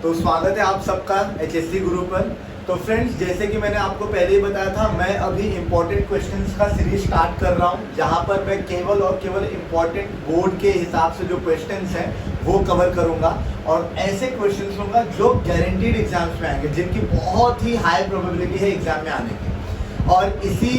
तो स्वागत है आप सबका HSC गुरु पर। तो फ्रेंड्स, जैसे कि मैंने आपको पहले ही बताया था, मैं अभी इम्पोर्टेंट क्वेश्चंस का सीरीज स्टार्ट कर रहा हूं, जहां पर मैं केवल और केवल इम्पोर्टेंट बोर्ड के हिसाब से जो क्वेश्चंस हैं वो कवर करूंगा और ऐसे क्वेश्चंस लूंगा जो गारंटीड एग्जाम्स में आएंगे, जिनकी बहुत ही हाई प्रोबेबिलिटी है एग्जाम में आने की। और इसी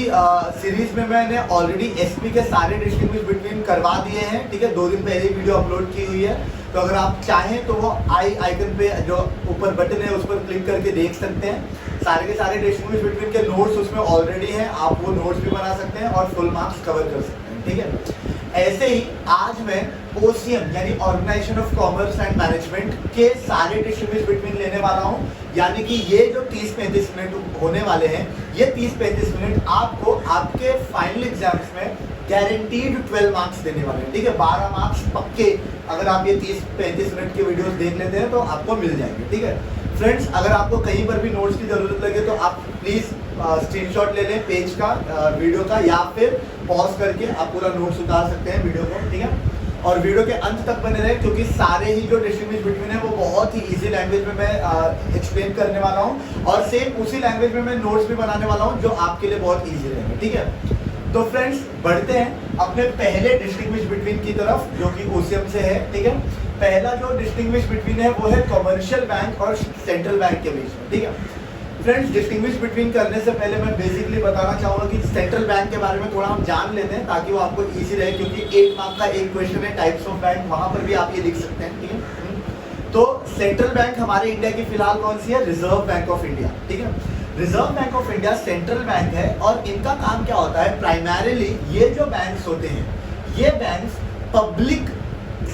सीरीज में मैंने ऑलरेडी एसपी के सारे डिस्टिंग्विश बिटवीन करवा दिए हैं, ठीक है। 2 दिन पहले वीडियो अपलोड की हुई है, तो अगर आप चाहें तो वो आइकन पे जो ऊपर बटन है उस पर क्लिक करके देख सकते हैं। सारे के सारे डिस्टिंग्विश बिटवीन के नोट्स उसमें ऑलरेडी हैं, आप वो नोट्स भी बना सकते हैं और फुल मार्क्स कवर कर सकते हैं, ठीक है। ऐसे ही आज मैं OCM यानी organisation of commerce and management के सारे डिस्टिंग्विश बिटवीन लेने वाला हूं, यानी कि ये जो 30-35 मिनट होने वाले हैं, ये 30-35 मिनट आपको आपके फाइनल एग्जाम्स में गारंटीड 12 मार्क्स देने वाले हैं, ठीक है। 12 मार्क्स पक्के अगर आप ये 30-35 मिनट के वीडियोस देख लेते हैं तो आपको मिल जाएंगे, ठीक है। फ्रेंड्स, अगर आपको कहीं पर भी नोट्स की जरूरत लगे तो आप प्लीज स्क्रीनशॉट ले लें पेज का, वीडियो का, या फिर पॉज करके आप पूरा नोट्स उतार सकते हैं वीडियो को, ठीक है। और वीडियो के अंत तक बने रहे, क्योंकि सारे ही जो डिस्टिंग्विश बिटवीन है वो बहुत ही इजी लैंग्वेज में मैं एक्सप्लेन करने वाला हूँ और सेम उसी लैंग्वेज में मैं नोट्स भी बनाने वाला हूँ जो आपके लिए बहुत ईजी रहेंगे, ठीक है। तो फ्रेंड्स, बढ़ते हैं अपने पहले डिस्टिंग्विश बिटवीन की तरफ, जो कि OCM से है, ठीक है। पहला जो डिस्टिंग्विश बिटवीन है वो है कमर्शियल बैंक और सेंट्रल बैंक के बीच में, ठीक है। फ्रेंड्स, डिस्टिंग्विश बिटवीन करने से पहले मैं बेसिकली बताना चाहूँगा कि सेंट्रल बैंक के बारे में थोड़ा हम जान लेते हैं, ताकि वो आपको इजी रहे, क्योंकि 8 मार्क का एक क्वेश्चन है टाइप्स ऑफ बैंक, वहाँ पर भी आप ये लिख सकते हैं, ठीक है। तो सेंट्रल बैंक हमारे इंडिया की फिलहाल कौन सी है? रिजर्व बैंक ऑफ इंडिया, ठीक है। Reserve bank of India central bank है और इनका काम क्या होता है? प्राइमरीली ये जो बैंक्स होते हैं, ये बैंक्स पब्लिक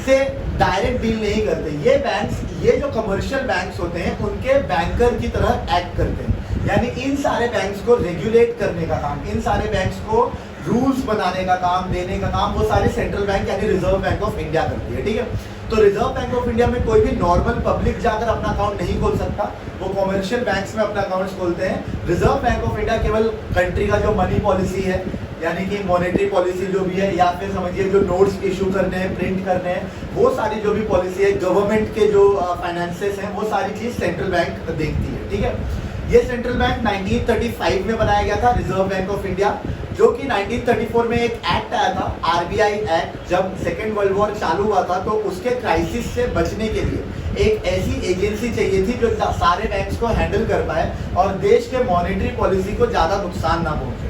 से डायरेक्ट डील नहीं करते। ये बैंक्स, ये जो कमर्शियल बैंक्स होते हैं, उनके बैंकर की तरह एक्ट करते हैं, यानी इन सारे बैंक्स को रेगुलेट करने का काम, इन सारे बैंक्स को रूल्स बनाने का काम, देने का काम, वो सारे सेंट्रल बैंक यानी रिजर्व बैंक ऑफ इंडिया करती है, ठीक है। तो रिजर्व बैंक ऑफ इंडिया में कोई भी नॉर्मल पब्लिक जाकर अपना अकाउंट नहीं खोल सकता, वो कमर्शियल बैंक्स में अपना अकाउंट्स खोलते हैं। रिजर्व बैंक ऑफ इंडिया केवल कंट्री का जो मनी पॉलिसी है, यानी कि मॉनेटरी पॉलिसी जो भी है, या फिर समझिए जो नोट्स इशू करने हैं, प्रिंट करने हैं, वो सारी जो भी पॉलिसी है, गवर्नमेंट के जो फाइनेंसेस हैं, वो सारी चीज सेंट्रल बैंक देखती है, ठीक है। ये सेंट्रल बैंक 1935 में बनाया गया था, रिजर्व बैंक ऑफ इंडिया, जो कि 1934 में एक एक्ट आया था, RBI एक्ट। जब सेकेंड वर्ल्ड वॉर चालू हुआ था तो उसके क्राइसिस से बचने के लिए एक ऐसी एजेंसी चाहिए थी जो सारे बैंक्स को हैंडल कर पाए और देश के मॉनेटरी पॉलिसी को ज़्यादा नुकसान ना पहुंचे।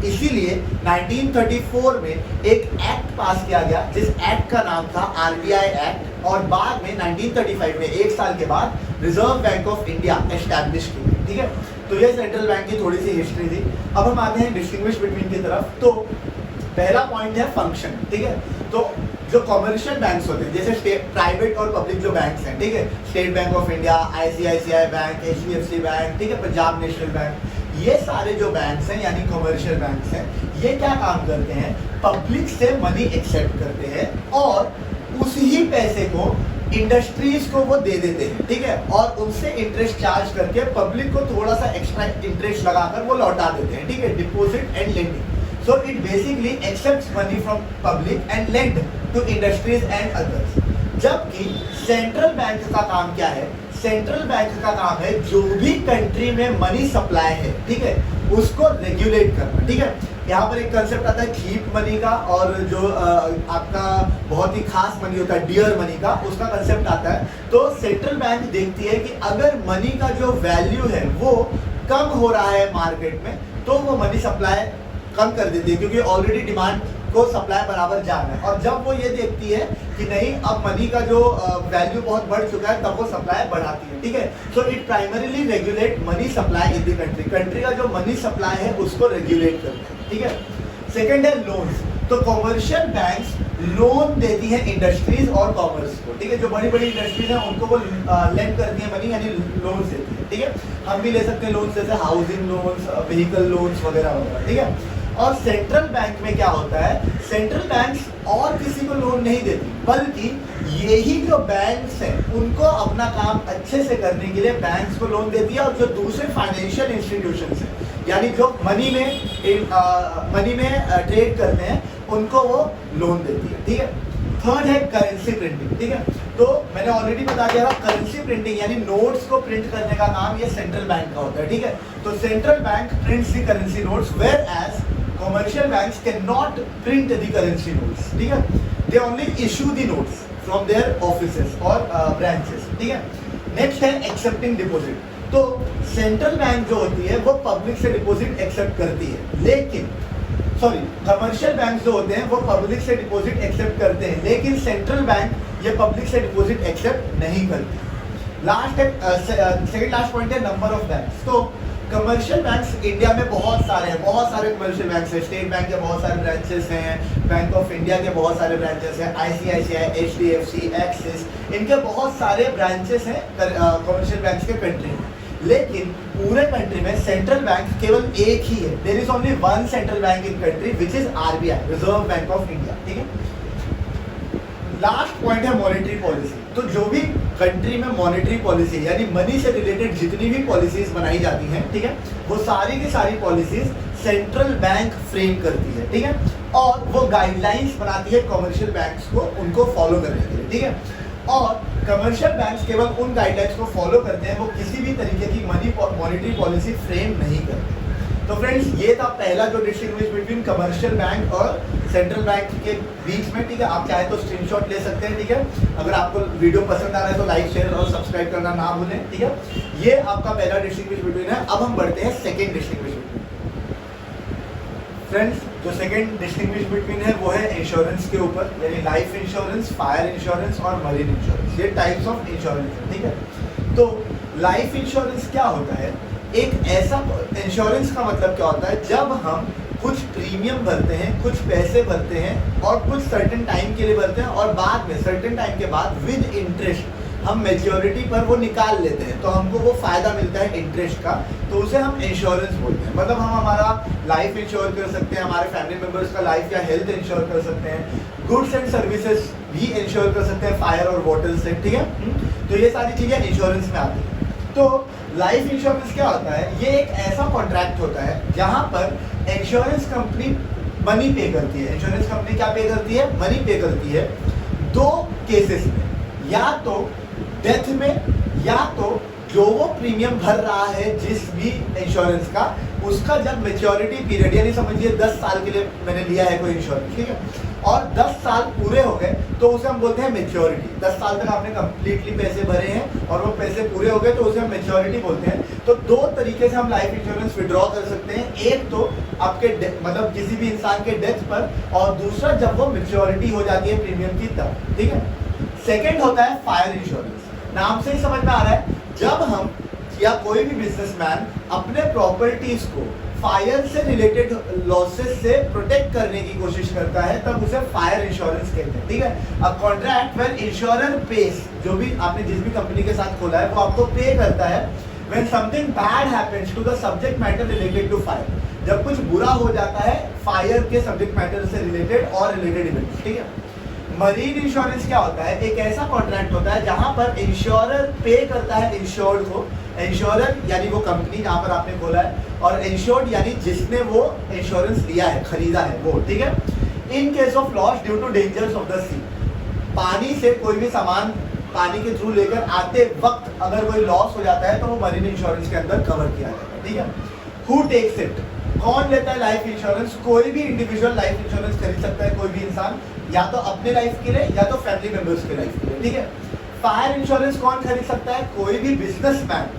इसीलिए 1934 में एक एक्ट पास किया गया, जिस एक्ट का नाम था RBI एक्ट, और बाद में 1935 में, एक साल के बाद, reserve bank of India establish की गई, ठीक है। तो ये सेंट्रल बैंक की थोड़ी सी हिस्ट्री थी। अब हम आते हैं डिस्टिंग्विश बिटवीन की तरफ। तो पहला पॉइंट है फंक्शन, ठीक है। तो जो कमर्शियल बैंक्स होते हैं, जैसे प्राइवेट और पब्लिक जो बैंक्स हैं, ठीक है, state bank of India, ICICI bank, HDFC bank, ठीक है, पंजाब नेशनल बैंक, ये सारे जो बैंक्स हैं यानी कमर्शियल बैंक्स हैं, ये क्या काम करते हैं? पब्लिक से मनी एक्सेप्ट करते हैं और उसी पैसे को इंडस्ट्रीज को वो दे देते हैं, ठीक है, और उनसे इंटरेस्ट चार्ज करके पब्लिक को थोड़ा सा एक्स्ट्रा इंटरेस्ट लगाकर वो लौटा देते हैं, ठीक है, deposit and lending. So it basically accepts money from public and lend to industries and others. जबकि सेंट्रल बैंक का काम क्या है? सेंट्रल बैंक का काम है जो भी कंट्री में मनी सप्लाई है, ठीक है, उसको रेगुलेट करना, ठीक है। यहाँ पर एक कंसेप्ट आता है चीप मनी का, और जो आपका बहुत ही खास मनी होता है डियर मनी का, उसका कंसेप्ट आता है। तो सेंट्रल बैंक देखती है कि अगर मनी का जो वैल्यू है वो कम हो रहा है मार्केट में, तो वो मनी सप्लाई कम कर देती है, क्योंकि ऑलरेडी डिमांड को सप्लाई बराबर जाना है। और जब वो ये देखती है कि नहीं, अब मनी का जो वैल्यू बहुत बढ़ चुका है, तब वो सप्लाई बढ़ाती है, ठीक है। So it primarily regulate money supply in the country. Country का जो मनी सप्लाई है उसको रेगुलेट करते हैं, ठीक है। सेकंड है लोन्स। तो कमर्शियल बैंक्स लोन देती है इंडस्ट्रीज और कॉमर्स को, ठीक है। जो बड़ी बड़ी इंडस्ट्रीज हैं उनको वो लेंड करती है मनी, यानी लोन्स देती है, ठीक है। हम भी ले सकते हैं लोन्स, जैसे हाउसिंग लोन्स, व्हीकल लोन्स वगैरह वगैरह, ठीक है। और सेंट्रल बैंक में क्या होता है? सेंट्रल बैंक्स और किसी को लोन नहीं देती, बल्कि यही जो बैंक्स हैं उनको अपना काम अच्छे से करने के लिए बैंक्स को लोन देती है, और जो दूसरे फाइनेंशियल इंस्टीट्यूशंस हैं, यानी जो मनी में ट्रेड करते हैं, उनको वो लोन देती है, ठीक है। थर्ड है करेंसी प्रिंटिंग, ठीक है। तो मैंने ऑलरेडी बता दिया था, करेंसी प्रिंटिंग यानी नोट्स को प्रिंट करने का काम ये सेंट्रल बैंक का होता है, ठीक है। तो central bank prints the currency notes, whereas commercial banks can not print the currency notes, ठीक है। They only issue the notes from their offices और ब्रांचेस, ठीक है। नेक्स्ट है एक्सेप्टिंग डिपॉजिट। तो सेंट्रल बैंक जो होती है वो पब्लिक से डिपॉजिट एक्सेप्ट करती है, लेकिन कमर्शियल बैंक जो होते हैं वो पब्लिक से डिपॉजिट एक्सेप्ट करते हैं, लेकिन सेंट्रल बैंक ये पब्लिक से डिपॉजिट एक्सेप्ट नहीं करते। लास्ट है सेकंड लास्ट पॉइंट है नंबर ऑफ बैंक्स। तो कमर्शियल बैंक्स इंडिया में बहुत सारे हैं, बहुत सारे कमर्शियल बैंक्स हैं। स्टेट बैंक के बहुत सारे ब्रांचेस हैं, बैंक ऑफ इंडिया के बहुत सारे ब्रांचेस हैं, ICICI, HDFC, एक्सिस, इनके बहुत सारे ब्रांचेस हैं कमर्शियल बैंक्स के कंट्री में। लेकिन पूरे कंट्री में सेंट्रल बैंक केवल एक ही है। There is only one central bank in country which is RBI, reserve bank of India, ठीक है। लास्ट पॉइंट है मॉनेटरी पॉलिसी। तो जो भी कंट्री में मॉनेटरी पॉलिसी यानी मनी से रिलेटेड जितनी भी पॉलिसीज बनाई जाती हैं, ठीक है, वो सारी की सारी पॉलिसीज सेंट्रल बैंक फ्रेम करती है, ठीक है, और वो गाइडलाइंस बनाती है कमर्शियल बैंक्स को उनको फॉलो करने के लिए, ठीक है। और कमर्शियल बैंक्स केवल उन गाइडलाइंस को फॉलो करते हैं, वो किसी भी तरीके की मॉनेटरी पॉलिसी फ्रेम नहीं करते। तो फ्रेंड्स, ये था पहला जो डिस्टिंग्विश बिटवीन कमर्शियल बैंक और सेंट्रल बैंक के बीच में, ठीक है। आप चाहे तो स्क्रीनशॉट ले सकते हैं, ठीक है। अगर आपको वीडियो पसंद आ रहा है तो लाइक, शेयर और सब्सक्राइब करना ना भूलें, ठीक है। ये आपका पहला डिस्टिंग्विश बिटवीन है। अब हम बढ़ते हैं सेकेंड डिस्टिंग्विश बिटवीन। फ्रेंड्स, जो सेकेंड डिस्टिंग्विश बिटवीन है वो है इंश्योरेंस के ऊपर, यानी लाइफ इंश्योरेंस, फायर इंश्योरेंस और मरीन इंश्योरेंस। ये टाइप्स ऑफ इंश्योरेंस है, ठीक है। तो लाइफ इंश्योरेंस क्या होता है? एक ऐसा इंश्योरेंस का मतलब क्या होता है, जब हम कुछ प्रीमियम भरते हैं, कुछ पैसे भरते हैं और कुछ सर्टेन टाइम के लिए भरते हैं, और बाद में सर्टेन टाइम के बाद विद इंटरेस्ट हम मेच्योरिटी पर वो निकाल लेते हैं, तो हमको वो फायदा मिलता है इंटरेस्ट का, तो उसे हम इंश्योरेंस बोलते हैं। मतलब हम हमारा लाइफ इंश्योर कर सकते हैं, हमारे फैमिली मेंबर्स का लाइफ या हेल्थ इंश्योर कर सकते हैं, गुड्स एंड सर्विसेज भी इंश्योर कर सकते हैं फायर और वाटर से, ठीक है। तो ये सारी चीजें इंश्योरेंस में आती हैं। तो लाइफ इंश्योरेंस क्या होता है? ये एक ऐसा कॉन्ट्रैक्ट होता है जहां पर इंश्योरेंस कंपनी मनी पे करती है। इंश्योरेंस कंपनी क्या पे करती है? मनी पे करती है दो केसेस में, या तो डेथ में, या तो जो वो प्रीमियम भर रहा है जिस भी इंश्योरेंस का, उसका जब मेच्योरिटी पीरियड, यानी समझिए 10 साल के लिए मैंने लिया है कोई इंश्योरेंस, ठीक है, और 10 साल पूरे हो गए तो उसे हम बोलते हैं मेच्योरिटी। 10 साल तक आपने कंप्लीटली पैसे भरे हैं और वो पैसे पूरे हो गए तो उसे हम मेच्योरिटी बोलते हैं। तो दो तरीके से हम लाइफ इंश्योरेंस विड्रॉ कर सकते हैं, एक तो आपके मतलब किसी भी इंसान के डेथ पर, और दूसरा जब वो मेच्योरिटी हो जाती है प्रीमियम की तब, ठीक है। सेकेंड होता है फायर इंश्योरेंस। नाम से ही समझ में आ रहा है, जब हम या कोई भी बिजनेसमैन अपने प्रॉपर्टीज को फायर से रिलेटेड लॉसेस से प्रोटेक्ट करने की कोशिश करता है, तब उसे फायर इंश्योरेंस कहते हैं, ठीक है। A contract where insurer pays, जो भी आपने जिस भी कंपनी के साथ खोला है वो आपको पे करता है when something bad happens to the subject matter related to fire, जब कुछ बुरा हो जाता है फायर के सब्जेक्ट मैटर से रिलेटेड और रिलेटेड इवेंट्स, ठीक है। मरीन इंश्योरेंस क्या होता है? एक ऐसा कॉन्ट्रैक्ट होता है जहां पर इंश्योरर पे करता है इंश्योर्ड को। इंश्योरर यानी वो कंपनी जहां पर आपने खोला है, और इंश्योर्ड यानी जिसने वो इंश्योरेंस लिया है, खरीदा है वो, ठीक है। In case of loss due to dangers of the sea, पानी से कोई भी सामान पानी के थ्रू लेकर आते वक्त अगर कोई लॉस हो जाता है तो वो मरीन इंश्योरेंस के अंदर कवर किया जाता है, ठीक है। Who takes it? कौन लेता है लाइफ इंश्योरेंस? कोई भी इंडिविजुअल लाइफ इंश्योरेंस खरीद सकता है, कोई भी इंसान, या तो अपने लाइफ के लिए या तो फैमिली मेंबर्स के लाइफ के लिए, ठीक है। फायर इंश्योरेंस कौन खरीद सकता है? कोई भी बिजनेसमैन,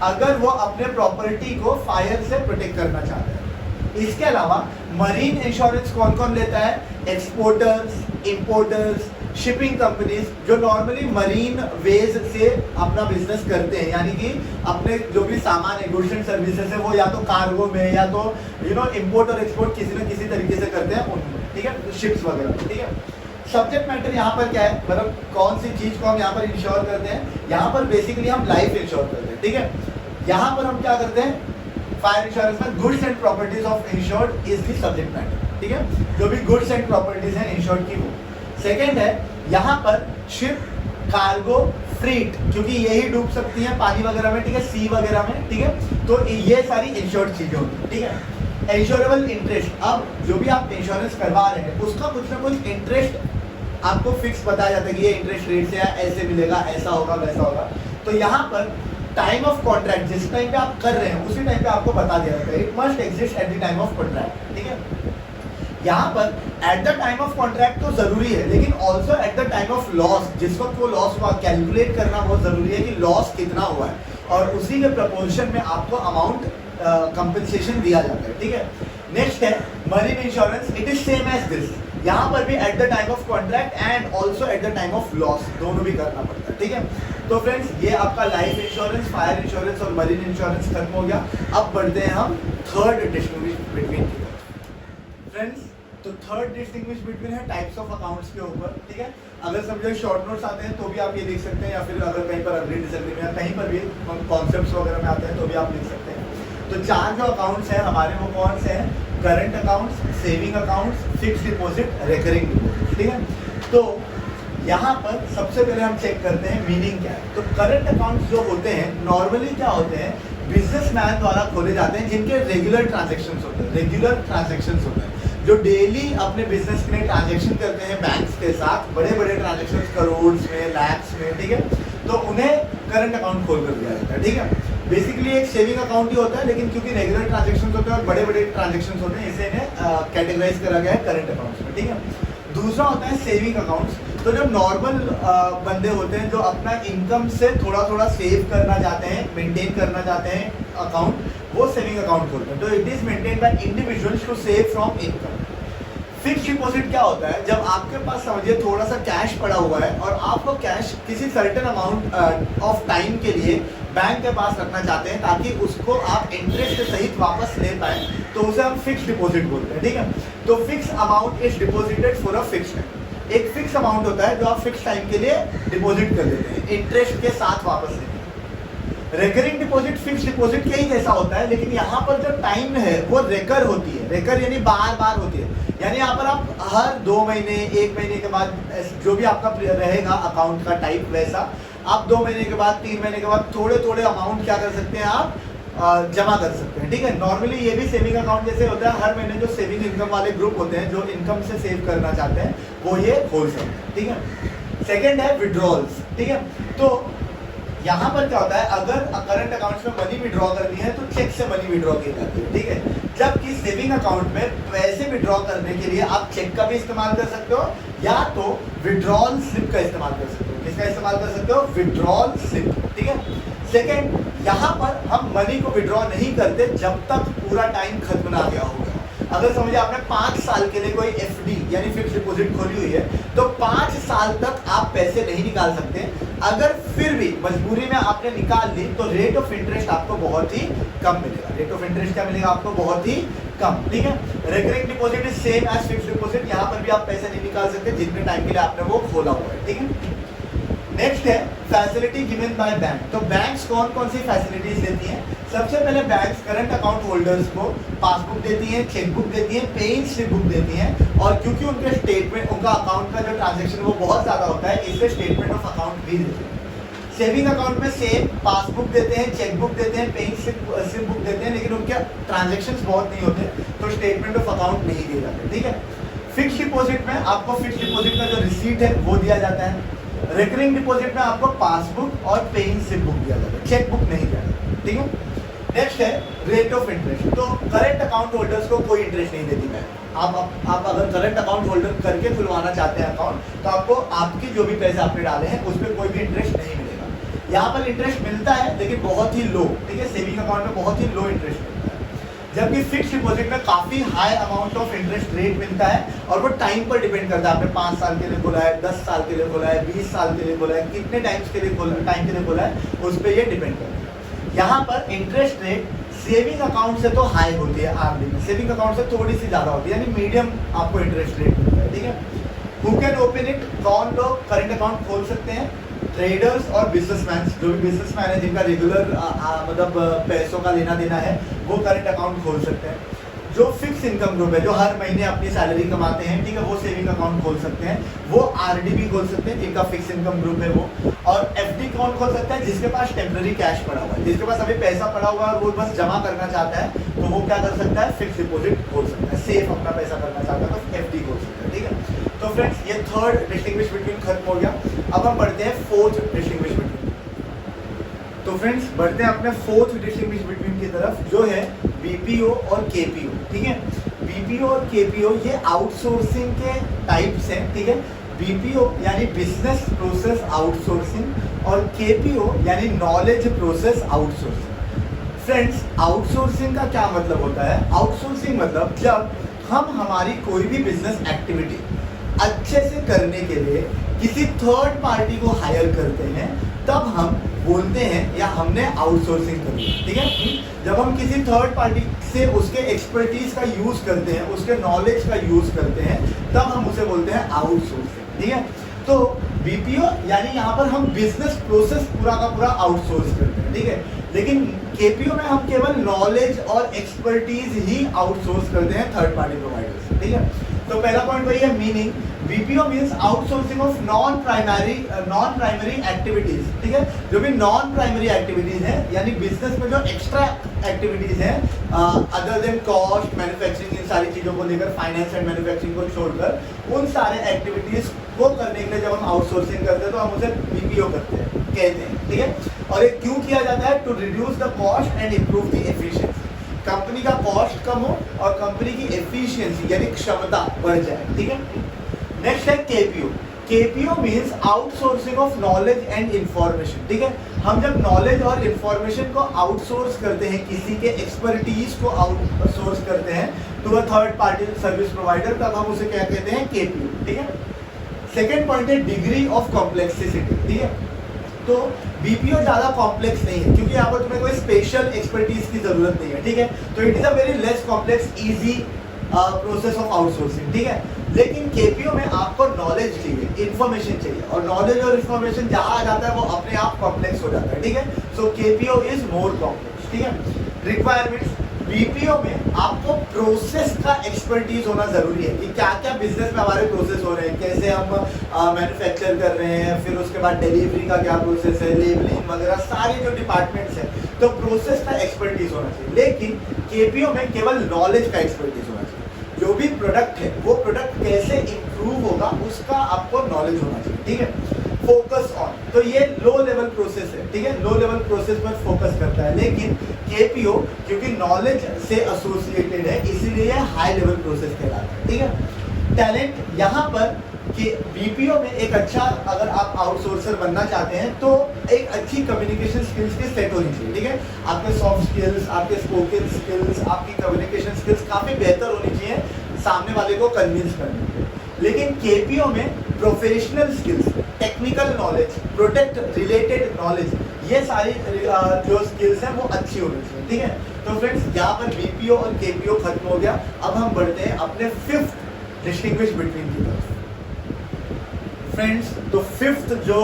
अगर वो अपने प्रॉपर्टी को फायर से प्रोटेक्ट करना चाहता है। इसके अलावा मरीन इंश्योरेंस कौन कौन लेता है? एक्सपोर्टर्स, इंपोर्टर्स, शिपिंग कंपनीज, जो नॉर्मली मरीन वेज से अपना बिजनेस करते हैं, यानी कि अपने जो भी सामान है, गुड्स एंड सर्विसेज है, वो या तो कार्गो में या तो इंपोर्ट और एक्सपोर्ट किसी न किसी तरीके से करते हैं उनमें, ठीक है, शिप्स वगैरह, ठीक है। सब्जेक्ट मैटर यहाँ पर क्या है, मतलब कौन सी चीज को हम यहाँ पर इंश्योर करते हैं? यहाँ पर बेसिकली हम लाइफ इंश्योर करते हैं, ठीक है। यहाँ पर हम क्या करते हैं? फायर इंश्योरेंस में goods and properties of insured is the subject matter, ठीक है। जो भी गुड्स एंड प्रॉपर्टीज हैं इंश्योर्ड की वो। सेकेंड है यहाँ पर शिप, कार्गो, फ्रीट, क्योंकि यही डूब सकती हैं पानी वगैरह में, ठीक है, सी वगैरह में, ठीक है। तो ये सारी इंश्योर्ड चीजें होती हैं, ठीक है। इंश्योरेबल इंटरेस्ट, अब जो भी आप इंश्योरेंस करवा रहे हैं उसका कुछ ना कुछ इंटरेस्ट आपको फिक्स बताया जाता है कि ये इंटरेस्ट रेट से ऐसे मिलेगा, ऐसा होगा, वैसा होगा। तो यहाँ पर टाइम ऑफ कॉन्ट्रैक्ट जिस टाइम पे आप कर रहे हैं उसी टाइम पे आपको बता दिया जाता है, it must exist at the time of contract, ठीक है। यहाँ पर eight the time of contract तो जरूरी है, लेकिन also at the time of loss, जिस वक्त वो लॉस हुआ कैलकुलेट करना बहुत जरूरी है कि लॉस कितना हुआ है, और उसी के प्रपोर्शन में आपको अमाउंट कंपनसेशन दिया जाता है, ठीक है। नेक्स्ट है marine insurance, it is same as this. यहाँ पर भी at the time of contract and also at the time of loss दोनों भी करना पड़ता है, ठीक है। तो फ्रेंड्स ये आपका लाइफ इंश्योरेंस, फायर इंश्योरेंस और मरीन इंश्योरेंस खत्म हो गया। अब बढ़ते हैं हम थर्ड डिस्टिंग्विश बिटवीन की तरफ। फ्रेंड्स तो थर्ड डिस्टिंग्विश बिटवीन है टाइप्स ऑफ अकाउंट्स के ऊपर, ठीक है। अगर समझो शॉर्ट नोट्स आते हैं तो भी आप ये लिख सकते हैं, या फिर अगर कहीं पर अग्री डिसएग्री में कहीं पर भी कॉन्सेप्ट्स वगैरह में आते हैं तो भी आप लिख सकते हैं। तो चार जो अकाउंट्स हैं हमारे वो कौन से हैं? Current accounts, saving accounts, fixed deposit, recurring deposit, ठीक है। तो यहाँ पर सबसे पहले हम चेक करते हैं मीनिंग क्या है। तो करंट अकाउंट्स जो होते हैं नॉर्मली क्या होते हैं, बिजनेसमैन द्वारा खोले जाते हैं जिनके रेगुलर ट्रांजैक्शंस होते हैं, रेगुलर ट्रांजैक्शंस होते हैं जो डेली अपने बिजनेस के लिए ट्रांजैक्शन करते हैं बैंक्स के साथ, बड़े बड़े ट्रांजैक्शंस करोड़ में, लैक्स में, ठीक है। तो उन्हें करंट अकाउंट खोल कर दिया जाता है, ठीक है। बेसिकली एक सेविंग अकाउंट ही होता है, लेकिन क्योंकि रेगुलर ट्रांजैक्शंस होते हैं और बड़े बड़े ट्रांजैक्शंस होते हैं इसे इन्हें कैटेगराइज करा गया है करंट अकाउंट्स में, ठीक है। दूसरा होता है सेविंग अकाउंट्स। तो जो नॉर्मल बंदे होते हैं जो अपना इनकम से थोड़ा थोड़ा सेव करना चाहते हैं, मेंटेन करना चाहते हैं अकाउंट, वो सेविंग अकाउंट खोलते हैं। तो it is maintain by individuals to save from income. Fixed deposit क्या होता है, जब आपके पास समझिए थोड़ा सा कैश पड़ा हुआ है और आपको कैश किसी सर्टेन अमाउंट ऑफ टाइम के लिए बैंक के पास रखना चाहते हैं ताकि उसको आप इंटरेस्ट सहित वापस ले पाए, तो उसे हम फिक्स्ड डिपॉजिट बोलते हैं, ठीक है। तो fix amount is deposited for a fix time. एक फिक्स अमाउंट होता है जो आप फिक्स टाइम के लिए डिपॉजिट कर देते हैं इंटरेस्ट के साथ वापस लेते हैं। रेकरिंग डिपॉजिट फिक्स डिपॉजिट के ही जैसा होता है, लेकिन यहाँ पर जो टाइम है वो रेकर होती है। रेकर यानी बार बार होती है, यानी यहाँ पर आप हर 2 महीने, 1 महीने के बाद, जो भी आपका रहेगा अकाउंट का टाइप वैसा, आप 2 महीने के बाद, 3 महीने के बाद थोड़े थोड़े अमाउंट क्या कर सकते हैं आप जमा कर सकते हैं, ठीक है। नॉर्मली ये भी सेविंग अकाउंट जैसे होता है, हर महीने जो सेविंग इनकम वाले ग्रुप होते हैं जो इनकम से सेव करना चाहते हैं वो ये खोल सकते हैं, ठीक है। सेकेंड है विड्रॉल्स, ठीक है। तो यहाँ पर क्या होता है, अगर करंट अकाउंट में मनी विड्रॉ करनी है तो चेक से मनी विड्रॉ की जाती है, ठीक है। जबकि सेविंग अकाउंट में पैसे विड्रॉ करने के लिए आप चेक का भी इस्तेमाल कर सकते हो या तो विड्रॉल स्लिप का इस्तेमाल कर सकते हो। किसका इस्तेमाल कर सकते हो? विड्रॉल स्लिप, ठीक है। सेकेंड, यहाँ पर हम मनी को विड्रॉ नहीं करते जब तक पूरा टाइम खत्म ना गया होगा। अगर समझिए आपने 5 साल के लिए कोई एफडी यानी फिक्स डिपॉजिट खोली हुई है तो 5 साल तक आप पैसे नहीं निकाल सकते। अगर फिर भी मजबूरी में आपने निकाल ली तो रेट ऑफ इंटरेस्ट आपको बहुत ही कम मिलेगा। रेट ऑफ इंटरेस्ट क्या मिलेगा आपको? बहुत ही कम, ठीक है। Recurring deposit is same as fixed deposit, यहाँ पर भी आप पैसे नहीं निकाल सकते जितने टाइम के लिए आपने वो खोला हुआ है, ठीक है। नेक्स्ट है फैसिलिटी गिवन बाय बैंक। तो बैंक्स कौन कौन सी फैसिलिटीज देती हैं? सबसे पहले बैंक्स करंट अकाउंट होल्डर्स को पासबुक देती हैं, चेकबुक देती हैं, पेइंग स्लिप बुक देती हैं, और क्योंकि उनके स्टेटमेंट, उनका अकाउंट का जो ट्रांजैक्शन वो बहुत ज़्यादा होता है, इसलिए स्टेटमेंट ऑफ अकाउंट भी देते हैं। सेविंग अकाउंट में सेम पासबुक देते हैं, चेकबुक देते हैं, पेइंग स्लिप बुक देते हैं, लेकिन उनके ट्रांजेक्शन्स बहुत नहीं होते तो स्टेटमेंट ऑफ अकाउंट नहीं दिए जाते, ठीक है। फिक्स्ड डिपॉजिट में आपको फिक्स्ड डिपॉजिट का जो रिसीट है वो दिया जाता है। रिकरिंग डिपॉजिट में आपको पासबुक और पेइंग स्लिप बुक दिया जाता है, चेक बुक नहीं दिया जाता, ठीक है। नेक्स्ट है रेट ऑफ इंटरेस्ट। तो करंट अकाउंट होल्डर्स को कोई इंटरेस्ट नहीं देती बैंक। आप अगर करंट अकाउंट होल्डर करके खुलवाना चाहते हैं अकाउंट तो आपको आपकी जो भी पैसे आपने डाले हैं उस पर कोई भी इंटरेस्ट नहीं मिलेगा। यहाँ पर इंटरेस्ट मिलता है लेकिन बहुत ही लो, ठीक है। सेविंग अकाउंट में बहुत ही लो इंटरेस्ट मिलता है, जबकि फिक्स्ड डिपॉजिट में काफी high amount of interest rate मिलता है और वो टाइम पर डिपेंड करता है। आपने 5 साल के लिए खोला है, 10 साल के लिए खोला है, 20 साल के लिए खोला है, कितने टाइम के लिए खोला है उस पर ये डिपेंड करता है। यहाँ पर इंटरेस्ट रेट सेविंग अकाउंट से तो हाई होती है, आरडी में सेविंग अकाउंट से थोड़ी सी ज्यादा होती है, यानी मीडियम आपको इंटरेस्ट रेट मिलता है, ठीक है। Who can open it? कौन लोग करंट अकाउंट खोल सकते हैं? ट्रेडर्स और बिजनेसमैन। जो भी बिजनेसमैन है जिनका रेगुलर मतलब पैसों का लेना देना है वो करंट अकाउंट खोल सकते हैं। जो फिक्स इनकम ग्रुप है, जो हर महीने अपनी सैलरी कमाते हैं, ठीक है, वो सेविंग अकाउंट खोल सकते हैं। वो आरडी भी खोल सकते हैं जिनका फिक्स इनकम ग्रुप है वो। और एफडी कौन खोल सकता है? जिसके पास टेम्पररी कैश पड़ा हुआ है, जिसके पास अभी पैसा पड़ा हुआ है और वो बस जमा करना चाहता है तो वो क्या कर सकता है? फिक्स डिपॉजिट खोल सकता है। सेफ अपना पैसा करना चाहता है तो एफडी खोल सकता है, ठीक है। तो फ्रेंड्स ये थर्ड डिस्टिंग्विश बिटवीन खत्म हो गया। अब हम बढ़ते हैं फोर्थ डिस्टिंग्विश बिटवीन। तो फ्रेंड्स बढ़ते हैं अपने फोर्थ डिस्टिंग्विश बिटवीन की तरफ, जो है बीपीओ और केपीओ। ठीक है, बीपीओ और केपीओ ये आउटसोर्सिंग के टाइप्स हैं। ठीक है, बीपीओ यानी बिजनेस प्रोसेस आउटसोर्सिंग और केपीओ यानी knowledge process outsourcing. Friends outsourcing का क्या मतलब होता है? आउटसोर्सिंग मतलब जब हम हमारी कोई भी बिजनेस एक्टिविटी अच्छे से करने के लिए किसी थर्ड पार्टी को हायर करते हैं, तब हम बोलते हैं या हमने आउटसोर्सिंग कर ली। ठीक है, जब हम किसी थर्ड पार्टी से उसके एक्सपर्टीज का यूज करते हैं, उसके नॉलेज का यूज करते हैं, तब हम उसे बोलते हैं आउटसोर्सिंग। ठीक है, तो बीपीओ यानी यहाँ पर हम बिजनेस प्रोसेस पूरा का पूरा आउटसोर्स करते हैं। ठीक है, लेकिन केपीओ में हम केवल नॉलेज और एक्सपर्टीज ही आउटसोर्स करते हैं थर्ड पार्टी प्रोवाइडर से। ठीक है, तो पहला पॉइंट वही है, meaning BPO means outsourcing of non primary activities. ठीक है, जो भी नॉन प्राइमरी एक्टिविटीज है यानी बिजनेस में जो एक्स्ट्रा एक्टिविटीज है अदर देन कॉस्ट, मैन्युफैक्चरिंग, इन सारी चीजों को लेकर, फाइनेंस एंड मैन्युफैक्चरिंग को छोड़कर उन सारे एक्टिविटीज को करने के लिए जब हम आउटसोर्सिंग करते हैं तो हम उसे बीपीओ कहते हैं। ठीक है, और ये क्यों किया जाता है? To reduce the cost and improve the efficiency. Company का कॉस्ट कम हो और कंपनी की एफिशिएंसी यानी क्षमता बढ़ जाए। ठीक है, नेक्स्ट है KPO. KPO means outsourcing of knowledge and information. ठीक है, हम जब नॉलेज और इंफॉर्मेशन को आउटसोर्स करते हैं, किसी के एक्सपर्टीज को आउटसोर्स करते हैं to a third party service provider, तब हम उसे क्या कहते हैं? केपीओ। ठीक है, सेकेंड पॉइंट है डिग्री ऑफ कॉम्प्लेक्सिटी। ठीक है, तो बीपीओ ज्यादा कॉम्प्लेक्स नहीं है क्योंकि यहाँ पर तुम्हें कोई स्पेशल एक्सपर्टीज की जरूरत नहीं है। ठीक है, तो it is a very less complex easy process of outsourcing. ठीक है, लेकिन केपीओ में आपको नॉलेज चाहिए, इन्फॉर्मेशन चाहिए, और नॉलेज और इन्फॉर्मेशन जहाँ आ जाता है वो अपने आप कॉम्प्लेक्स हो जाता है। ठीक है, सो केपीओ इज मोर कॉम्प्लेक्स। ठीक है, रिक्वायरमेंट्स बीपीओ में आपको प्रोसेस का एक्सपर्टीज होना जरूरी है कि क्या क्या बिजनेस में हमारे प्रोसेस हो रहे हैं, कैसे हम मैन्युफैक्चर कर रहे हैं, फिर उसके बाद डिलीवरी का क्या प्रोसेस है, लेबलिंग वगैरह सारे जो डिपार्टमेंट्स हैं, तो प्रोसेस का एक्सपर्टीज होना चाहिए। लेकिन केपीओ में केवल नॉलेज का एक्सपर्टीज होना चाहिए। जो भी प्रोडक्ट है वो प्रोडक्ट कैसे इंप्रूव होगा उसका आपको नॉलेज होना चाहिए। ठीक है, फोकस ऑन, तो ये लो लेवल प्रोसेस है। ठीक है, लो लेवल प्रोसेस पर फोकस करता है, लेकिन केपीओ क्योंकि नॉलेज से एसोसिएटेड है इसीलिए हाई लेवल प्रोसेस कहलाता है। ठीक है, टैलेंट यहाँ पर कि बीपीओ में एक अच्छा, अगर आप आउटसोर्सर बनना चाहते हैं तो एक अच्छी कम्युनिकेशन स्किल्स की सेट होनी चाहिए। ठीक है, आपके सॉफ्ट स्किल्स, आपके स्पोकन स्किल्स, आपकी कम्युनिकेशन स्किल्स काफ़ी बेहतर होनी चाहिए सामने वाले को कन्विंस करने के लिए। लेकिन केपीओ में professional skills, technical knowledge, product related knowledge, ये सारी जो स्किल्स हैं वो अच्छी होनी चाहिए। ठीक है, तो फ्रेंड्स यहाँ पर बीपीओ और केपीओ खत्म हो गया। अब हम बढ़ते हैं अपने फिफ्थ डिस्टिंग्विश बिटवीन की तरफ। फ्रेंड्स, तो फिफ्थ जो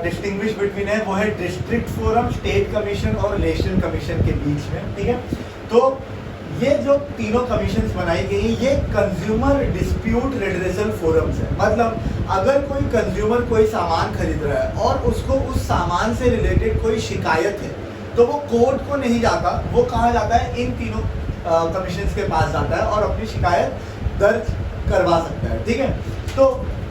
डिस्टिंग्विश बिटवीन है वो है डिस्ट्रिक्ट फोरम, स्टेट कमीशन और नेशनल कमीशन के बीच में। ठीक है, तो ये जो तीनों कमीशंस बनाई गई ये कंज्यूमर डिस्प्यूट रिड्रेसल फोरम्स है। मतलब अगर कोई कंज्यूमर कोई सामान खरीद रहा है और उसको उस सामान से रिलेटेड कोई शिकायत है तो वो कोर्ट को नहीं जाता, वो कहाँ जाता है? इन तीनों कमीशंस के पास जाता है और अपनी शिकायत दर्ज करवा सकता है। ठीक है, तो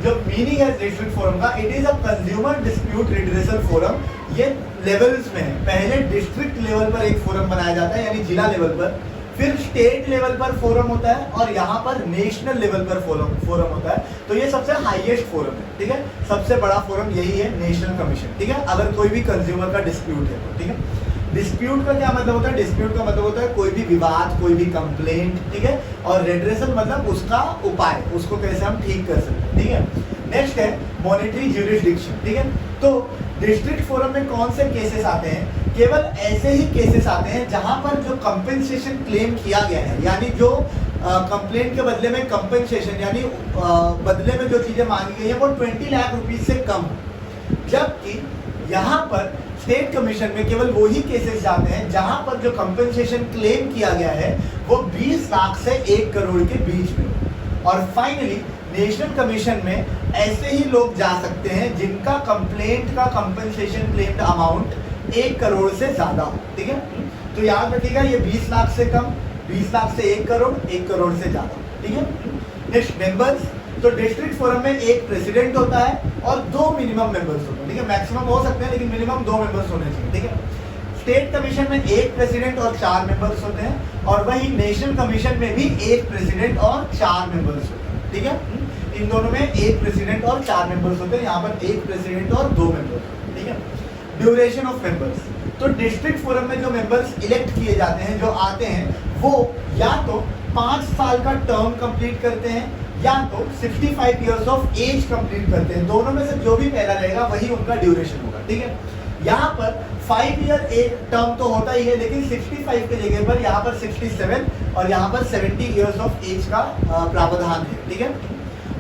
जो मीनिंग है डिस्ट्रिक्ट फोरम का, it is a consumer dispute redressal forum. ये लेवल्स में है, पहले डिस्ट्रिक्ट लेवल पर एक फोरम बनाया जाता है यानी जिला लेवल पर, फिर स्टेट लेवल पर फोरम होता है और यहाँ पर नेशनल लेवल पर फोरम होता है। तो ये सबसे हाईएस्ट फोरम है। ठीक है, सबसे बड़ा फोरम यही है, नेशनल कमीशन। ठीक है, अगर कोई भी कंज्यूमर का डिस्प्यूट है तो। ठीक है, डिस्प्यूट का क्या मतलब होता है? डिस्प्यूट का मतलब होता है कोई भी विवाद, कोई भी कंप्लेंट। ठीक है, और रेड्रेसल मतलब उसका उपाय, उसको कैसे हम ठीक कर सकते हैं। ठीक है, नेक्स्ट है मॉनिटरी ज्यूरिसडिक्शन। ठीक है, तो डिस्ट्रिक्ट फोरम में कौन से केसेस आते हैं? केवल ऐसे ही केसेस आते हैं जहां पर जो कंपेंसेशन क्लेम किया गया है, यानी जो कंप्लेंट के बदले में कंपेंसेशन यानी बदले में जो चीजें मांगी गई है वो 20 लाख रुपीज से कम, जबकि यहाँ पर स्टेट कमीशन में केवल वही केसेस जाते हैं जहां पर जो कंपेंसेशन क्लेम किया गया है वो 20 लाख से 1 करोड़ के बीच में। और फाइनली नेशनल कमीशन में ऐसे ही लोग जा सकते हैं जिनका कंप्लेंट का कंपेंसेशन क्लेम्ड अमाउंट 1 करोड़ से ज्यादा हो। ठीक है, तो याद रखिएगा ये 20 लाख से कम, 20 लाख से 1 करोड़, 1 करोड़ से ज्यादा। ठीक है, नेक्स्ट मेंबर्स। तो डिस्ट्रिक्ट फोरम में एक प्रेसिडेंट होता है और 2 मिनिमम मेंबर्स होते हैं, ठीक है। मैक्सिमम हो सकते हैं लेकिन मिनिमम 2 मेंबर्स होने चाहिए, ठीक है। स्टेट कमीशन में एक प्रेसिडेंट और 4 मेंबर्स होते हैं, और वही नेशनल कमीशन में भी एक प्रेसिडेंट और 4 मेंबर्स होते हैं, ठीक है। इन दोनों में एक प्रेसिडेंट और 4 मेंबर्स होते हैं, यहाँ पर एक प्रेसिडेंट और 2 मेंबर्स, ठीक है। ड्यूरेशन ऑफ मेंबर्स, तो डिस्ट्रिक्ट फोरम में जो मेंबर्स इलेक्ट किए जाते हैं, जो आते हैं, वो या तो 5 साल का टर्म कंप्लीट करते हैं या तो 65 इयर्स ऑफ एज कंप्लीट करते हैं। दोनों में से जो भी पहला रहेगा वही उनका ड्यूरेशन होगा, ठीक है। यहाँ पर 5 ईयर एज टर्म तो होता ही है, लेकिन 65 के जगह पर यहाँ पर 67 और यहाँ पर 70 इयर्स ऑफ एज का प्रावधान है, ठीक है।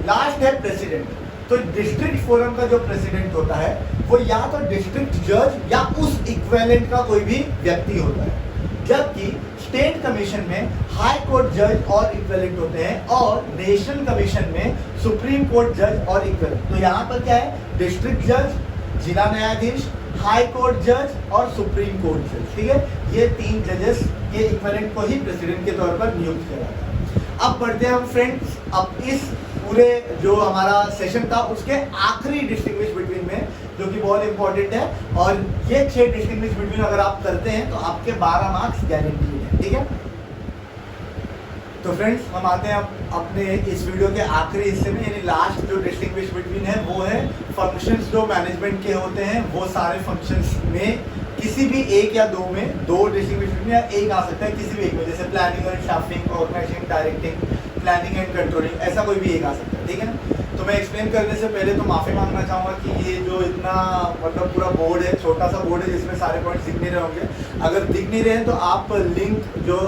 लास्ट है प्रेसिडेंट, तो डिस्ट्रिक्ट फोरम का जो प्रेसिडेंट होता है वो या तो डिस्ट्रिक्ट जज या उस इक्विवेलेंट का कोई भी व्यक्ति होता है, जबकि स्टेट कमीशन में हाई कोर्ट जज और इक्विवेलेंट होते हैं और नेशनल कमीशन में सुप्रीम कोर्ट जज और इक्विवेलेंट। तो यहाँ पर क्या है, डिस्ट्रिक्ट जज, जिला न्यायाधीश, हाई कोर्ट जज और सुप्रीम कोर्ट जज, ठीक है। ये 3 जजेस के इक्विवेलेंट को ही प्रेसिडेंट के तौर पर नियुक्त किया जाता है। अब बढ़ते हैं हम फ्रेंड्स, अब इस पूरे जो हमारा सेशन था उसके आखिरी डिस्टिंग्विश बिटवीन में, जो कि बहुत इंपॉर्टेंट है, और ये 6 डिस्टिंग्विश बिटवीन अगर आप करते हैं तो आपके 12 मार्क्स गारंटी है, ठीक है। तो फ्रेंड्स हम आते हैं अपने इस वीडियो के आखिरी हिस्से में, यानी लास्ट जो डिस्टिंग्विश बिटवीन है वो है फंक्शंस जो मैनेजमेंट के होते हैं। वो सारे फंक्शंस में किसी भी एक या 2 में, 2 डिस्टिंग्विश बिटवीन या एक आ सकता है किसी भी एक में, जैसे planning and staffing, organising, directing, planning and controlling, ऐसा कोई भी एक आ सकता है, ठीक है ना। तो मैं एक्सप्लेन करने से पहले तो माफ़ी मांगना चाहूँगा कि ये जो इतना मतलब पूरा बोर्ड है, छोटा सा बोर्ड है जिसमें सारे पॉइंट्स दिख नहीं रहे होंगे। अगर दिख नहीं रहे हैं तो आप लिंक जो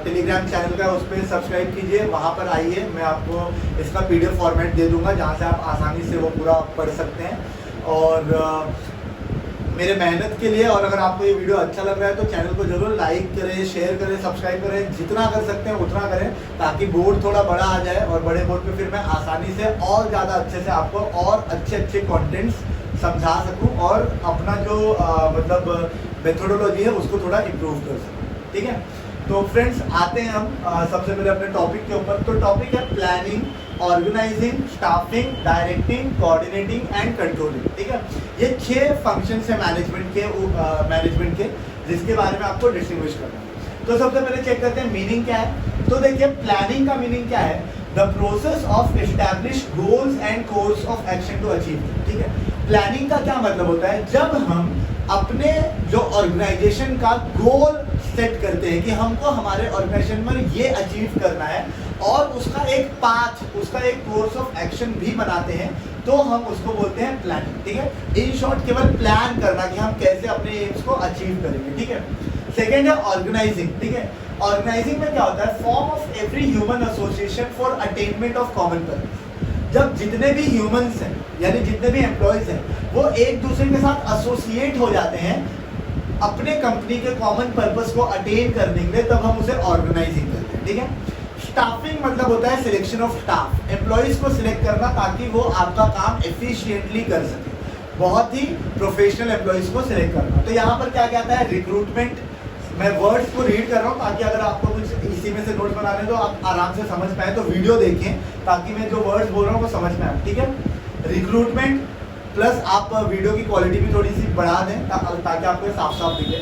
टेलीग्राम चैनल का है उस पर सब्सक्राइब कीजिए, वहाँ पर आइए, मैं आपको इसका PDF फॉर्मेट दे दूँगा जहाँ से आप आसानी से वो पूरा पढ़ सकते हैं। और मेरे मेहनत के लिए, और अगर आपको ये वीडियो अच्छा लग रहा है तो चैनल को जरूर लाइक करें, शेयर करें, सब्सक्राइब करें, जितना कर सकते हैं उतना करें, ताकि बोर्ड थोड़ा बड़ा आ जाए और बड़े बोर्ड पे फिर मैं आसानी से और ज़्यादा अच्छे से आपको और अच्छे कंटेंट्स समझा सकूं और अपना जो मतलब मेथोडोलॉजी है उसको थोड़ा इम्प्रूव कर सकूं, ठीक है। तो फ्रेंड्स आते हैं हम सबसे पहले अपने टॉपिक के ऊपर। तो टॉपिक है planning, organising, staffing, directing, coordinating and controlling, ठीक है। ये 6 फंक्शंस है मैनेजमेंट के जिसके बारे में आपको डिस्टिंग्विश करना है। तो सबसे पहले चेक करते हैं मीनिंग क्या है। तो देखिए प्लानिंग का मीनिंग क्या है, the process of establish goals and course of action to achieve, ठीक है। प्लानिंग का क्या मतलब होता है, जब हम अपने जो ऑर्गेनाइजेशन का गोल सेट करते हैं कि हमको हमारे ऑर्गेनाइजेशन में ये अचीव करना है और उसका एक पाथ, उसका एक कोर्स ऑफ एक्शन भी बनाते हैं, तो हम उसको बोलते हैं प्लानिंग, ठीक है। इन शॉर्ट केवल प्लान करना कि हम कैसे अपने एम्स को अचीव करेंगे, ठीक है। सेकेंड है ऑर्गेनाइजिंग, ठीक है। ऑर्गेनाइजिंग में क्या होता है, form of every human association for attainment of common purpose. जब जितने भी ह्यूमंस हैं यानी जितने भी एम्प्लॉयज हैं वो एक दूसरे के साथ एसोसिएट हो जाते हैं अपने कंपनी के कॉमन पर्पस को अटेन करने के लिए, तब हम उसे ऑर्गेनाइजिंग करते हैं, ठीक है। स्टाफिंग मतलब होता है सिलेक्शन ऑफ स्टाफ, एम्प्लॉयज को सिलेक्ट करना ताकि वो आपका काम एफिशिएंटली कर सके, बहुत ही प्रोफेशनल एम्प्लॉयज को सिलेक्ट करना। तो यहाँ पर क्या क्या आता है, रिक्रूटमेंट। मैं वर्ड्स को रीड कर रहा हूँ ताकि अगर आपको कुछ इसी में से नोट्स बनाने हैं तो आप आराम से समझ पाए, तो वीडियो देखें ताकि मैं जो वर्ड्स बोल रहा हूँ वो समझ में आए, ठीक है। रिक्रूटमेंट प्लस आप वीडियो की क्वालिटी भी थोड़ी सी बढ़ा दें ताकि आपको साफ साफ दिखे।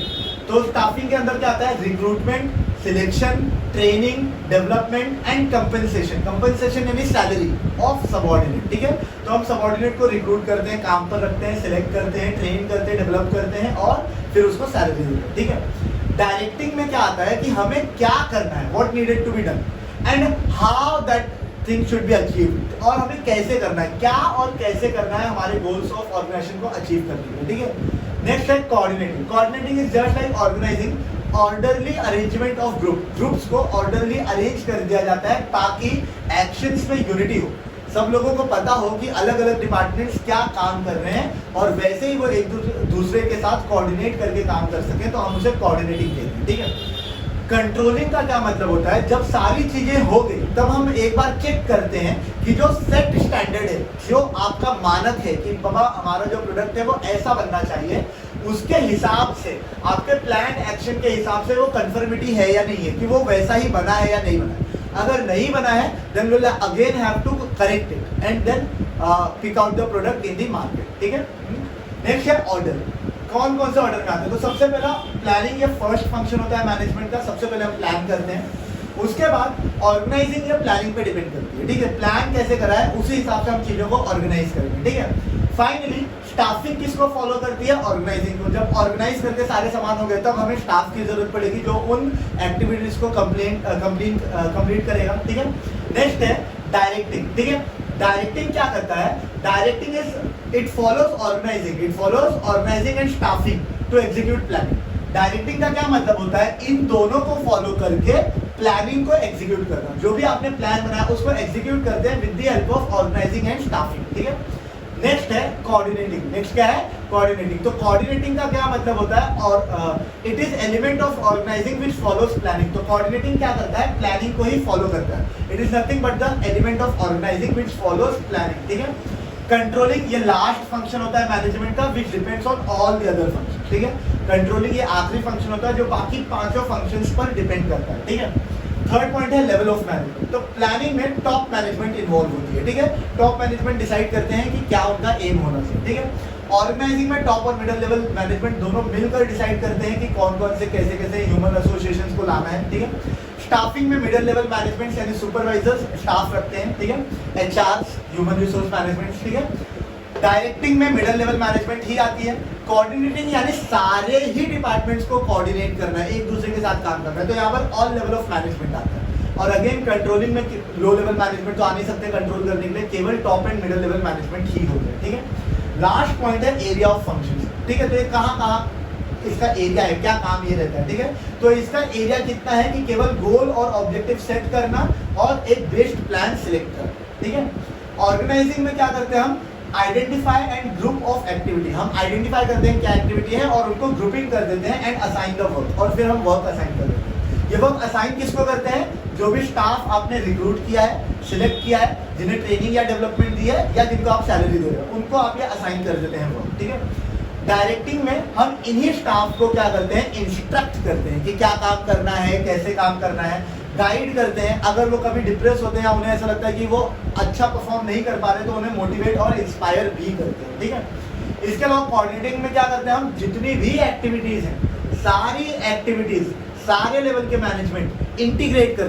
तो स्टाफिंग के अंदर क्या आता है, recruitment, selection, training, development and compensation. Compensation यानी सैलरी ऑफ सबऑर्डिनेट, ठीक है। तो हम सबऑर्डिनेट को रिक्रूट करते हैं, काम पर रखते हैं, सिलेक्ट करते हैं, ट्रेन करते हैं, डेवलप करते हैं और फिर उसको सैलरी देते हैं, ठीक है। डायरेक्टिंग में क्या आता है कि हमें क्या करना है, what needed to be done and how that thing should be achieved, और हमें कैसे करना है, क्या और कैसे करना है हमारे गोल्स ऑफ ऑर्गेनाइजेशन को अचीव करने के लिए, ठीक है। नेक्स्ट है coordinating. Coordinating is just like organising, orderly arrangement of groups को ऑर्डरली अरेंज कर दिया जाता है ताकि एक्शंस में यूनिटी हो, सब लोगों को पता हो कि अलग अलग डिपार्टमेंट्स क्या काम कर रहे हैं और वैसे ही वो एक दूसरे के साथ कोऑर्डिनेट करके काम कर सके, तो हम उसे कोऑर्डिनेटिंग कहते हैं, ठीक है। कंट्रोलिंग का क्या मतलब होता है, जब सारी चीजें हो गई तब हम एक बार चेक करते हैं कि जो सेट स्टैंडर्ड है, जो आपका मानक है कि बाबा हमारा जो प्रोडक्ट है वो ऐसा बनना चाहिए, उसके हिसाब से आपके प्लान एक्शन के हिसाब से वो कंफर्मिटी है या नहीं है, कि वो वैसा ही बना है या नहीं बना है। अगर नहीं बना है then we will again have to correct it and then pick out the product in the market, ठीक है। नेक्स्ट है ऑर्डर। कौन कौन से ऑर्डर में आते हैं? तो सबसे पहला प्लानिंग या फर्स्ट फंक्शन होता है मैनेजमेंट का। सबसे पहले हम प्लान करते हैं, उसके बाद ऑर्गेनाइजिंग या प्लानिंग पे डिपेंड करती है, ठीक है। प्लान कैसे करा है उसी हिसाब से हम चीजों को ऑर्गेनाइज करेंगे, ठीक है। फाइनली स्टाफिंग किसको फॉलो करती है? ऑर्गेनाइजिंग को। जब ऑर्गेनाइज करके सारे सामान हो गए तब हमें स्टाफ की जरूरत पड़ेगी जो उन एक्टिविटीज को कंप्लीट करेगा, ठीक है। नेक्स्ट है डायरेक्टिंग, ठीक है। डायरेक्टिंग क्या करता है? Directing is it follows organising and staffing to execute planning. Directing का क्या मतलब होता है? इन दोनों को फॉलो करके प्लानिंग को एग्जीक्यूट करना। जो भी आपने प्लान बनाया उसको एग्जीक्यूट करते हैं with the help of organising and staffing, ठीक है। नेक्स्ट है कोऑर्डिनेटिंग। नेक्स्ट क्या है? कोऑर्डिनेटिंग। तो कोऑर्डिनेटिंग का क्या मतलब होता है? और it is element of organising which follows planning. तो कोऑर्डिनेटिंग क्या करता है? प्लानिंग को ही फॉलो करता है। It is nothing but the element of organising which follows planning, ठीक है। कंट्रोलिंग ये लास्ट फंक्शन होता है मैनेजमेंट का which depends on all the other function, ठीक है। कंट्रोलिंग ये आखिरी फंक्शन होता है जो बाकी पांचों फंक्शंस पर डिपेंड करता है, ठीक है। थर्ड पॉइंट है लेवल ऑफ मैनेजमेंट। तो प्लानिंग में टॉप मैनेजमेंट इन्वॉल्व होती है, ठीक है। टॉप मैनेजमेंट डिसाइड करते हैं कि क्या उनका एम होना चाहिए, ठीक है। ऑर्गेनाइजिंग में टॉप और मिडिल लेवल मैनेजमेंट दोनों मिलकर डिसाइड करते हैं कि कौन कौन से कैसे कैसे ह्यूमन एसोसिएशंस को लाना है, ठीक है। स्टाफिंग में मिडिल लेवल मैनेजमेंट यानी सुपरवाइजर्स स्टाफ रखते हैं, ठीक है। एचआर ह्यूमन रिसोर्स मैनेजमेंट, ठीक है। डायरेक्टिंग में मिडिल लेवल मैनेजमेंट ही आती है। कोऑर्डिनेटिंग यानी सारे ही डिपार्टमेंट्स को कोऑर्डिनेट करना है, एक दूसरे के साथ काम करना है, तो यहाँ पर ऑल लेवल ऑफ मैनेजमेंट आता है। और अगेन कंट्रोलिंग में लो लेवल मैनेजमेंट तो आ नहीं सकते कंट्रोल करने के लिए, केवल top and middle level management ही होते हैं, ठीक है। लास्ट पॉइंट है एरिया ऑफ फंक्शन, ठीक है। तो ये कहाँ इसका एरिया है, क्या काम ये रहता है, ठीक है। तो इसका एरिया कितना है कि केवल गोल और ऑब्जेक्टिव सेट करना और एक बेस्ड प्लान सिलेक्ट करना, ठीक है। ऑर्गेनाइजिंग में क्या करते हैं हम? Identify and group of activity. हम आइडेंटिफाई करते हैं क्या एक्टिविटी है और उनको ग्रुपिंग कर देते हैं एंड असाइन द वर्क, और फिर हम वर्क असाइन कर देते हैं। ये वर्क असाइन किसको करते हैं? जो भी स्टाफ आपने रिक्रूट किया है, सिलेक्ट किया है, जिन्हें ट्रेनिंग या डेवलपमेंट दी है या जिनको आप सैलरी दे रहे हो, उनको आप ये असाइन कर देते हैं वर्क, ठीक है। डायरेक्टिंग में हम इन्हीं स्टाफ को क्या करते हैं? इंस्ट्रक्ट करते हैं कि क्या काम करना है, कैसे काम करना है, गाइड करते हैं। अगर वो कभी डिप्रेस होते हैं या उन्हें ऐसा लगता है कि वो अच्छा परफॉर्म नहीं कर पा रहे तो उन्हें मोटिवेट और इंस्पायर भी करते हैं, ठीक है। इसके अलावा कोऑर्डिनेटिंग में क्या करते हैं हम? जितनी भी एक्टिविटीज हैं, सारी एक्टिविटीज, सारे लेवल के मैनेजमेंट इंटीग्रेट कर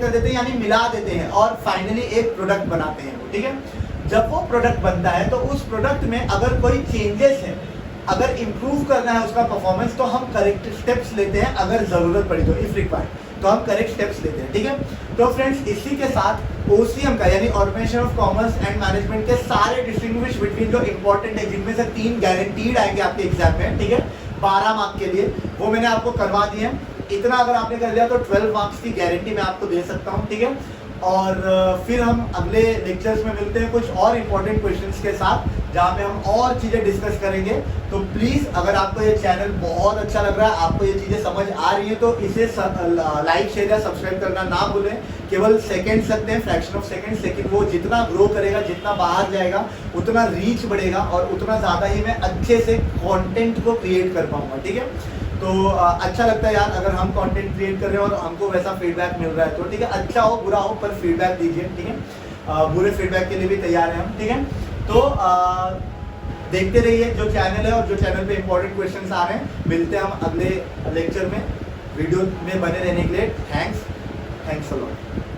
देते हैं यानी मिला देते हैं और फाइनली एक प्रोडक्ट बनाते हैं, ठीक है। जब वो प्रोडक्ट बनता है तो उस प्रोडक्ट में अगर कोई चेंजेस है, अगर इम्प्रूव करना है उसका परफॉर्मेंस, तो हम करेक्ट स्टेप्स लेते हैं। अगर जरूरत पड़ी तो इफ रिक्वायर्ड तो हम करेक्ट स्टेप्स लेते हैं, ठीक है। तो फ्रेंड्स इसी के साथ OCM का यानी organisation of commerce and management के सारे डिस्टिंग्विश बिटवीन जो इंपॉर्टेंट है, जिनमें से 3 गारंटीड आएंगे आपके एग्जाम में, ठीक है, 12 मार्क के लिए, वो मैंने आपको करवा दिए हैं। इतना अगर आपने कर लिया तो 12 मार्क्स की गारंटी मैं आपको दे सकता हूँ, ठीक है। और फिर हम अगले लेक्चर्स में मिलते हैं कुछ और इम्पोर्टेंट क्वेश्चंस के साथ, जहाँ पे हम और चीज़ें डिस्कस करेंगे। तो प्लीज़ अगर आपको ये चैनल बहुत अच्छा लग रहा है, आपको ये चीज़ें समझ आ रही है, तो इसे लाइक शेयर या सब्सक्राइब करना ना भूलें। केवल सेकेंड्स लगते हैं, फ्रैक्शन ऑफ सेकेंड्स, लेकिन वो जितना ग्रो करेगा, जितना बाहर जाएगा, उतना रीच बढ़ेगा और उतना ज़्यादा ही मैं अच्छे से कॉन्टेंट को क्रिएट कर पाऊँगा, ठीक है। तो अच्छा लगता है यार अगर हम कंटेंट क्रिएट कर रहे हैं और हमको वैसा फीडबैक मिल रहा है, तो ठीक है, अच्छा हो बुरा हो पर फीडबैक दीजिए, ठीक है। बुरे फीडबैक के लिए भी तैयार हैं हम, ठीक है। तो देखते रहिए जो चैनल है और जो चैनल पे इंपॉर्टेंट क्वेश्चंस आ रहे हैं। मिलते हैं हम अगले लेक्चर में। वीडियो में बने रहने के लिए थैंक्स अ लॉट।